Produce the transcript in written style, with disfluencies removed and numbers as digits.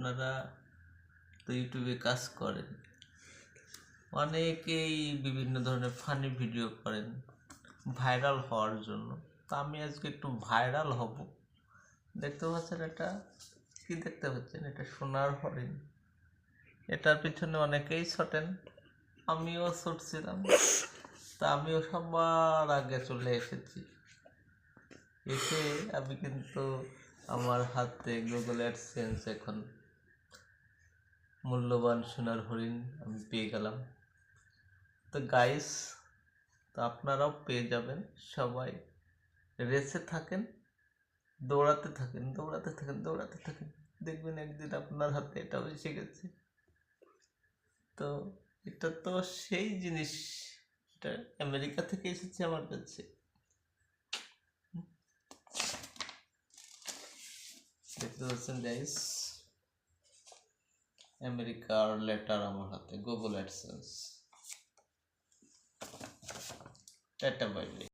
আপনারা তো ইউটিউবে কাজ করেন, অনেকেই বিভিন্ন ধরনের ফানি ভিডিও করেন ভাইরাল হওয়ার জন্য। তো আমি আজকে একটু ভাইরাল হব। দেখতে পাচ্ছেন এটা কি? দেখতে পাচ্ছেন এটা সোনার হরিণ। এটার পিছনে অনেকেই ছোটেন, আমিও ছুটছিলাম। তা আমিও সবার আগে চলে এসেছি। এসে আমি কিন্তু আমার হাতে গুগল অ্যাডসেন্স এখন মূল্যবান সোনার হরিণ আমি পেয়ে গেলাম। তো গাইস, তো আপনারাও পেয়ে যাবেন। সবাই রেসে থাকেন, দৌড়াতে থাকেন, দৌড়াতে থাকেন, দৌড়াতে থাকেন, দেখবেন একদিন আপনার হাতে এটাও এসে গেছে। তো এটা তো সেই জিনিস, এটা আমেরিকা থেকে এসেছে আমার কাছে। দেখতে পাচ্ছেন গাইস, আমেরিকার লেটার আমার হাতে, Google AdSense. Tata bye bye.